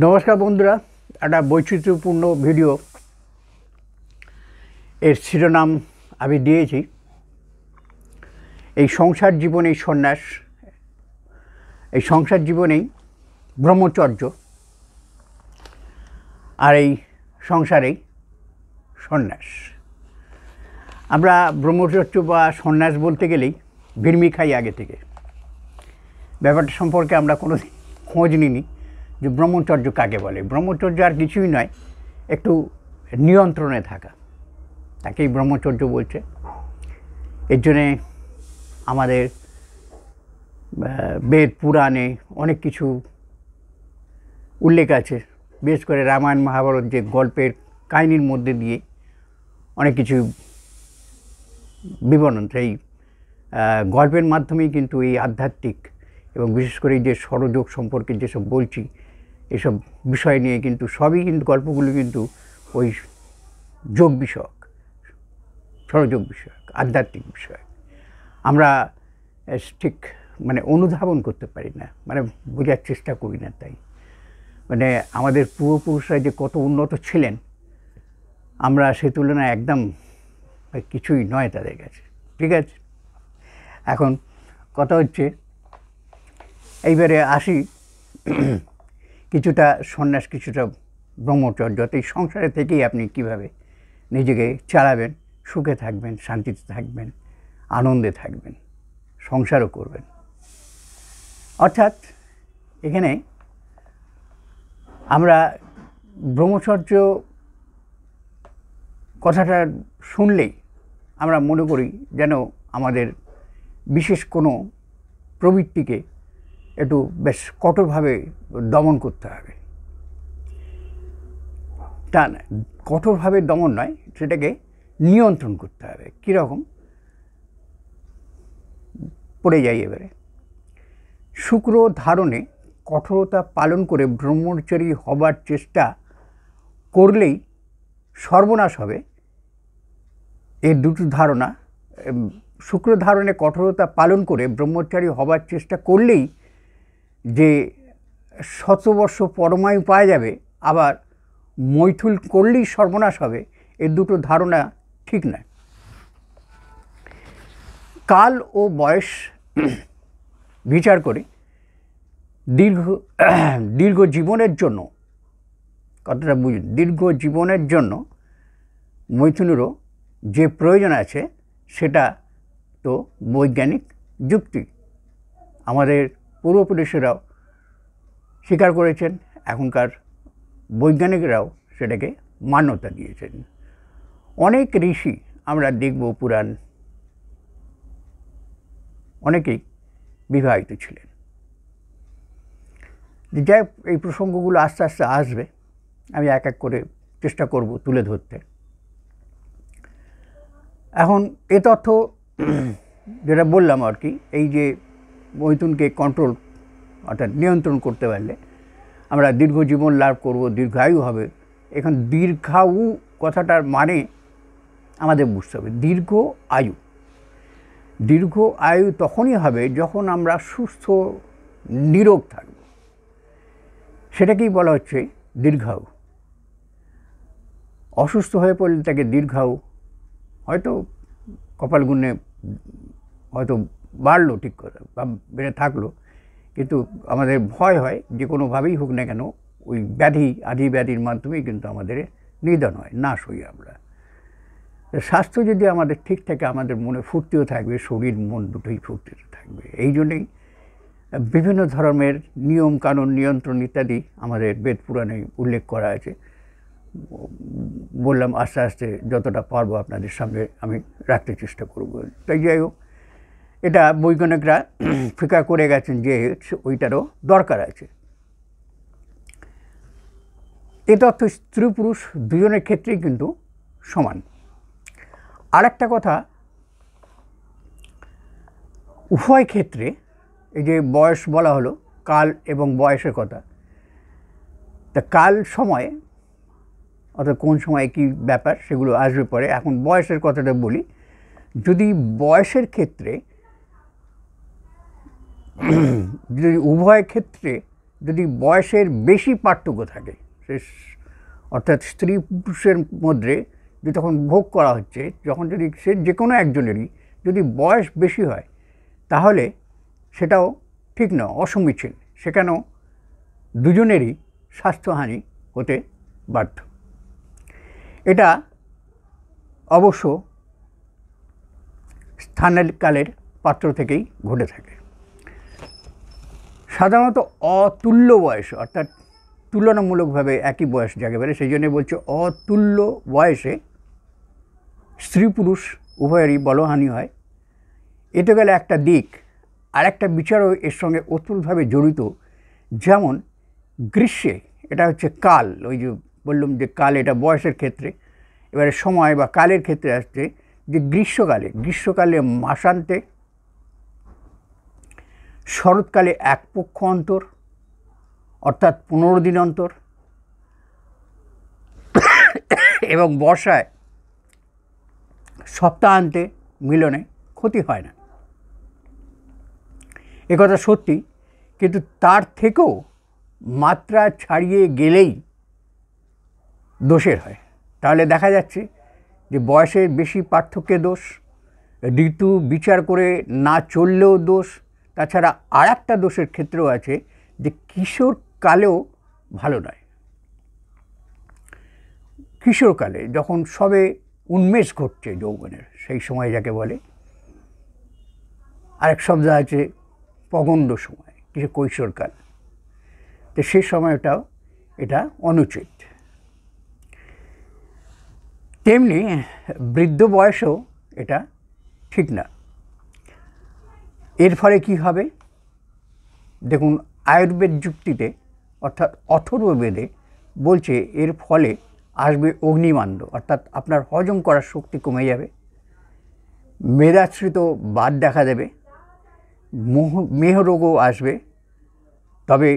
নমস্কার বন্ধুরা, একটা বৈচিত্র্যপূর্ণ ভিডিও এর শিরোনাম আমি দিয়েছি এই সংসার জীবনেই সন্ন্যাস, এই সংসার জীবনেই ব্রহ্মচর্য, আর এই সংসারেই সন্ন্যাস। আমরা ব্রহ্মচর্য বা সন্ন্যাস বলতে গেলেই ভিড়মি খাই আগে থেকে। ব্যাপারটা সম্পর্কে আমরা কোনো খোঁজ নিইনি যে ব্রহ্মচর্য কাকে বলে। ব্রহ্মচর্য আর কিছুই নয়, একটু নিয়ন্ত্রণে থাকা, তাকেই ব্রহ্মচর্য বলছে। এর জন্যে আমাদের বেদ পুরাণে অনেক কিছু উল্লেখ আছে, বিশেষ করে রামায়ণ মহাভারত যে গল্পের কাহিনীর মধ্যে দিয়ে অনেক কিছু বিবরণ, সেই গল্পের মাধ্যমেই কিন্তু এই আধ্যাত্মিক এবং বিশেষ করে যে ষড়যোগ সম্পর্কে যেসব বলছি, এসব বিষয় নিয়ে কিন্তু সবই কিন্তু গল্পগুলো কিন্তু ওই যোগ বিষয়ক, ষড়যোগ বিষয়ক, আধ্যাত্মিক বিষয়। আমরা ঠিক অনুধাবন করতে পারি না, বোঝার চেষ্টা করি না। তাই আমাদের পূর্বপুরুষরা যে কত উন্নত ছিলেন, আমরা সে তুলনায় একদম কিছুই নয় তাদের কাছে। ঠিক আছে, এখন কথা হচ্ছে, এইবারে আসি কিছুটা সন্ন্যাস, কিছুটা ব্রহ্মচর্য। এই সংসারে থেকেই আপনি কিভাবে নিজেকে চালাবেন, সুখে থাকবেন, শান্তিতে থাকবেন, আনন্দে থাকবেন, সংসারও করবেন। অর্থাৎ এখানে আমরা ব্রহ্মচর্য কথাটা শুনলেই আমরা মনে করি যেন আমাদের বিশেষ কোনো প্রবৃত্তিকে একটু বেশ কঠোরভাবে দমন করতে হবে। তা না, কঠোরভাবে দমন নয়, সেটাকে নিয়ন্ত্রণ করতে হবে। কীরকম? পড়ে যাই এবারে। শুক্র ধারণে কঠোরতা পালন করে ব্রহ্মচারী হবার চেষ্টা করলেই সর্বনাশ হবে, এর দুটো ধারণা। শুক্র ধারণে কঠোরতা পালন করে ব্রহ্মচারী হবার চেষ্টা করলেই যে শতবর্ষ পরমায়ু পাওয়া যাবে, আবার মৈথুন করলেই সর্বনাশ হবে, এর দুটো ধারণা ঠিক নয়। কাল ও বয়স বিচার করে দীর্ঘ জীবনের জন্য, কথাটা বুঝুন, দীর্ঘ জীবনের জন্য মৈথুনেরও যে প্রয়োজন আছে সেটা তো বৈজ্ঞানিক যুক্তি। আমাদের পূর্বপুরুষেরাও স্বীকার করেছেন, এখনকার বৈজ্ঞানিকরাও সেটাকে মান্যতা দিয়েছেন। অনেক ঋষি আমরা দেখব পুরাণ, অনেকেই বিবাহিত ছিলেন। যাই হোক, এই প্রসঙ্গগুলো আস্তে আস্তে আসবে, আমি এক এক করে চেষ্টা করব তুলে ধরতে। এখন এ তথ্য যেটা বললাম আর কি, এই যে মৈথুনকে কন্ট্রোল অর্থাৎ নিয়ন্ত্রণ করতে পারলে আমরা দীর্ঘ জীবন লাভ করব, দীর্ঘায়ু হবে। এখন দীর্ঘায়ু কথাটার মানে আমাদের বুঝতে হবে। দীর্ঘ আয়ু তখনই হবে যখন আমরা সুস্থ নিরোগ থাকব, সেটাকেই বলা হচ্ছে দীর্ঘায়ু। অসুস্থ হয়ে পড়লে তাকে দীর্ঘায়ু, হয়তো কপাল গুণে হয়তো বাড়লো, ঠিক করে বা বেড়ে থাকলো, কিন্তু আমাদের ভয় হয় যে কোনোভাবেই হোক না কেন ওই আদি ব্যাধির মাধ্যমেই কিন্তু আমাদের নিধন হয়, নাশ হই আমরা। স্বাস্থ্য যদি আমাদের ঠিক থাকে, আমাদের মনে ফুর্তিও থাকবে, শরীর মন দুটোই ফুর্তিতে থাকবে। এই জন্যেই বিভিন্ন ধরনের নিয়ম কানুন, নিয়ন্ত্রণ ইত্যাদি আমাদের বেদ পুরাণে উল্লেখ করা আছে। বললাম আস্তে আস্তে যতটা পারবো আপনাদের সামনে আমি রাখতে চেষ্টা করব। তাই যাই হোক, এটা বৈজ্ঞানিকরা স্বীকার করে গেছেন যে ওইটারও দরকার আছে। এ তথ্য স্ত্রী পুরুষ দুজনের ক্ষেত্রেই কিন্তু সমান। আর একটা কথা, উভয় ক্ষেত্রে এই যে বয়স বলা হলো, কাল এবং বয়সের কথা, তা কাল সময়ে অর্থাৎ কোন সময় কী ব্যাপার সেগুলো আসবে পরে। এখন বয়সের কথাটা বলি। যদি বয়সের ক্ষেত্রে যদি উভয় ক্ষেত্রে যদি বয়সের বেশি পার্থক্য থাকে, অর্থাৎ স্ত্রী পুরুষের মধ্যে যে তখন ভোগ করা হচ্ছে, যখন যদি সে যে কোনো একজনেরই যদি বয়স বেশি হয়, তাহলে সেটাও ঠিক না, অসমীচীন, সেখানেও দুজনেরই স্বাস্থ্যহানি হতে বাধ্য। এটা অবশ্য স্থানকালের পাত্র থেকেই ঘটে থাকে। সাধারণত অতুল্য বয়স, অর্থাৎ তুলনামূলকভাবে একই বয়স যাকে বলে, সেই জন্য বলছে অতুল্য বয়সে স্ত্রী পুরুষ উভয়েরই বলহানি হয়। এতে গেলে একটা দিক, আর একটা বিচারও এর সঙ্গে ওতপ্রোতভাবে জড়িত। যেমন গ্রীষ্মে, এটা হচ্ছে কাল, ওই যে বললাম যে কাল, এটা বয়সের ক্ষেত্রে, এবারে সময় বা কালের ক্ষেত্রে আসছে যে গ্রীষ্মকালে মাসান্তে, শরৎকালে এক পক্ষ অন্তর অর্থাৎ 15 দিন অন্তর, এবং বর্ষায় সপ্তাহান্তে মিলনে ক্ষতি হয় না। একথা সত্যি, কিন্তু তার থেকেও মাত্রা ছাড়িয়ে গেলেই দোষের হয়। তাহলে দেখা যাচ্ছে যে বয়সের বেশি পার্থক্যে দোষ, ঋতু বিচার করে না চললেও দোষ। তাছাড়া আর একটা দোষের ক্ষেত্রেও আছে যে কিশোরকালেও ভালো নয়। কিশোরকালে যখন সবে উন্মেষ ঘটছে যৌবনের, সেই সময় যাকে বলে, আরেক শব্দ আছে পগণ্ড সময়, কিছু কৈশোরকাল, তো সেই সময়টাও এটা অনুচিত। তেমনি বৃদ্ধ বয়সেও এটা ঠিক না। এর ফলে কি হবে দেখুন, আয়ুর্বেদ যুক্তিতে অর্থাৎ অথর্ববেদে বলছে এর ফলে আসবে অগ্নিমান্ড, অর্থাৎ আপনার হজম করার শক্তি কমে যাবে, মেদাশ্রিত বাত দেখা দেবে, মেহরোগও আসবে। তবে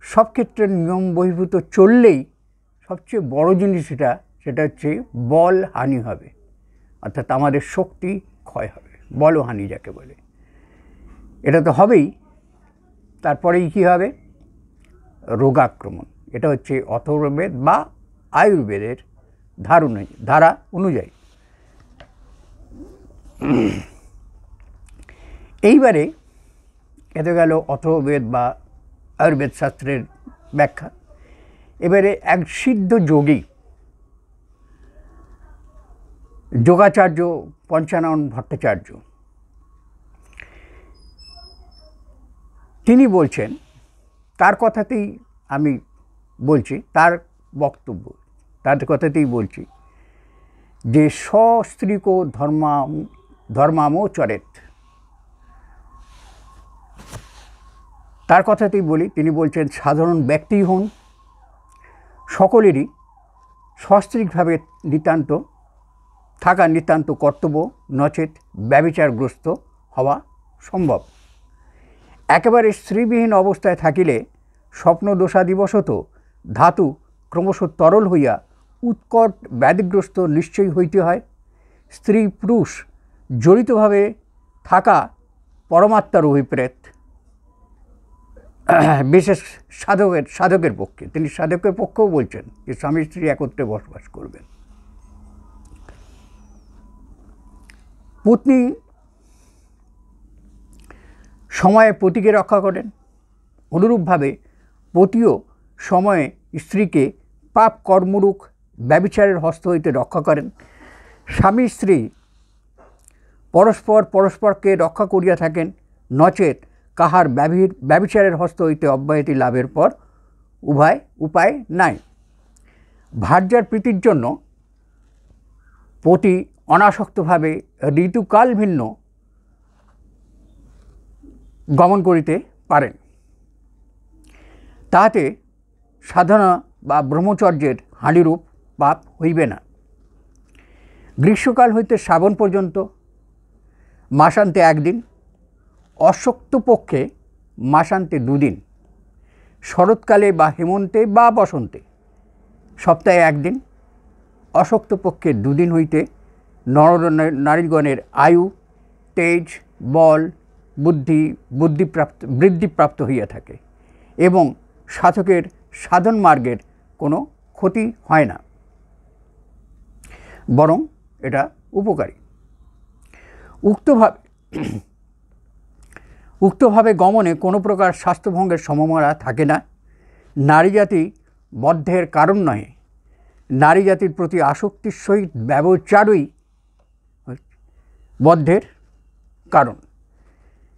সব ক্ষেত্রে নিয়ম বহির্ভূত চললেই সবচেয়ে বড় জিনিস সেটা হচ্ছে বল হানি হবে, অর্থাৎ আমাদের শক্তি ক্ষয় হবে, বলহানি যাকে বলে। এটা তো হবেই, তারপরেই কী হবে, রোগাক্রমণ। এটা হচ্ছে অথর্ববেদ বা আয়ুর্বেদের ধারা অনুযায়ী। এইবারে এতে গেল অথর্ববেদ বা আয়ুর্বেদ শাস্ত্রের ব্যাখ্যা। এবারে এক সিদ্ধ যোগী যোগাচার্য পঞ্চানন ভট্টাচার্য, তিনি বলছেন, তার কথাতেই আমি বলছি, তার বক্তব্য, তার কথাতেই বলছি যে সস্ত্রীকো ধর্মামোচরেত, তার কথাতেই বলি। তিনি বলছেন সাধারণ ব্যক্তি হন, সকলেরই সস্ত্রীকভাবে থাকা নিতান্ত কর্তব্য, নচেত ব্যভিচারগ্রস্ত হওয়া সম্ভব। একেবারে স্ত্রীবিহীন অবস্থায় থাকিলে স্বপ্ন দোষাদিবশত ধাতু ক্রমশ তরল হইয়া উৎকট ব্যাধিগ্রস্ত নিশ্চয়ই হইতে হয়। স্ত্রী পুরুষ জড়িতভাবে থাকা পরমাত্মার অভিপ্রেত, বিশেষ সাধকের পক্ষে, তিনি সাধকের পক্ষেও বলছেন যে স্বামী স্ত্রী একত্রে বসবাস করবেন। পত্নী সময়ে পতিকে রক্ষা করেন, অনুরূপভাবে পতিও সময়ে স্ত্রীকে পাপ কর্মরূপ ব্যভিচারের হস্ত হইতে রক্ষা করেন। স্বামী স্ত্রী পরস্পরকে রক্ষা করিয়া থাকেন, নচেত কাহার ব্যভিচারের হস্ত হইতে অব্যাহতি লাভের পর উপায় নাই। ভার্যার প্রীতির জন্য পতি অনাসক্তভাবে ঋতুকাল ভিন্ন গমন করিতে পারেন, তাহাতে সাধনা বা ব্রহ্মচর্যের হানিরূপ পাপ হইবে না। গ্রীষ্মকাল হইতে শ্রাবণ পর্যন্ত মাসান্তে 1 দিন, অশক্ত পক্ষে মাসান্তে 2 দিন, শরৎকালে বা হেমন্তে বা বসন্তে সপ্তাহে 1 দিন, অশক্ত পক্ষে 2 দিন হইতে নারীগণের আয়ু, তেজ, বল, বৃদ্ধিপ্রাপ্ত হইয়া থাকে। এবং সাধকের সাধন মার্গের কোনো ক্ষতি হয় না, বরং এটা উপকারী। উক্তভাবে গমনে কোনো প্রকার স্বাস্থ্যভঙ্গের সম্ভাবনা থাকে না। নারী জাতি বদ্ধের কারণ নয়, নারী জাতির প্রতি আসক্তির সহিত ব্যবচারই বদ্ধের কারণ।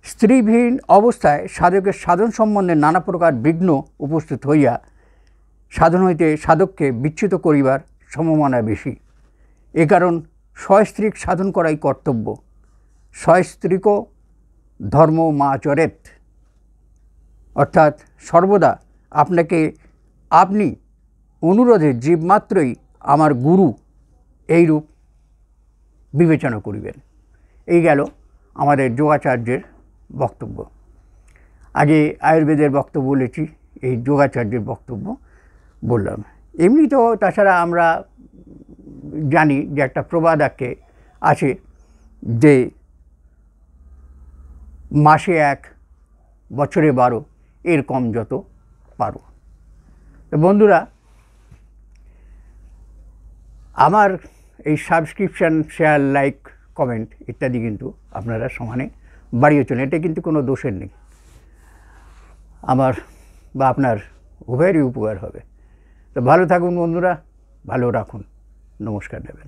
স্ত্রীবিহীন অবস্থায় সাধকের সাধন সম্বন্ধে নানা প্রকার বিঘ্ন উপস্থিত হইয়া সাধন হইতে সাধককে বিচ্যুত করিবার সম্ভাবনা বেশি। এ কারণ সস্ত্রীক সাধন করাই কর্তব্য। সস্ত্রীক ধর্ম মা চরেত, অর্থাৎ সর্বদা আপনাকে আপনি অনুরোধে জীবমাত্রই আমার গুরু এইরূপ বিবেচনা করিবেন। এই গেল আমাদের যোগাচার্যের বক্তব্য। আগে আয়ুর্বেদের বক্তব্য বলেছি, এই যোগাচার্যের বক্তব্য বললাম। এমনি তো তাছাড়া আমরা জানি যে একটা প্রবাদ বাক্যে আছে যে মাসে 1 বছরে 12, এর কম যত পারো। তো বন্ধুরা, আমার এই সাবস্ক্রিপশান, শেয়ার, লাইক, কমেন্ট ইত্যাদি কিন্তু আপনারা সমানে বাড়িয়ে চলেন। এটা কিন্তু কোনো দোষের নেই, আমার বা আপনার উভয়েরই উপকার হবে। তো ভালো থাকুন বন্ধুরা, ভালো রাখুন। নমস্কার দেবেন।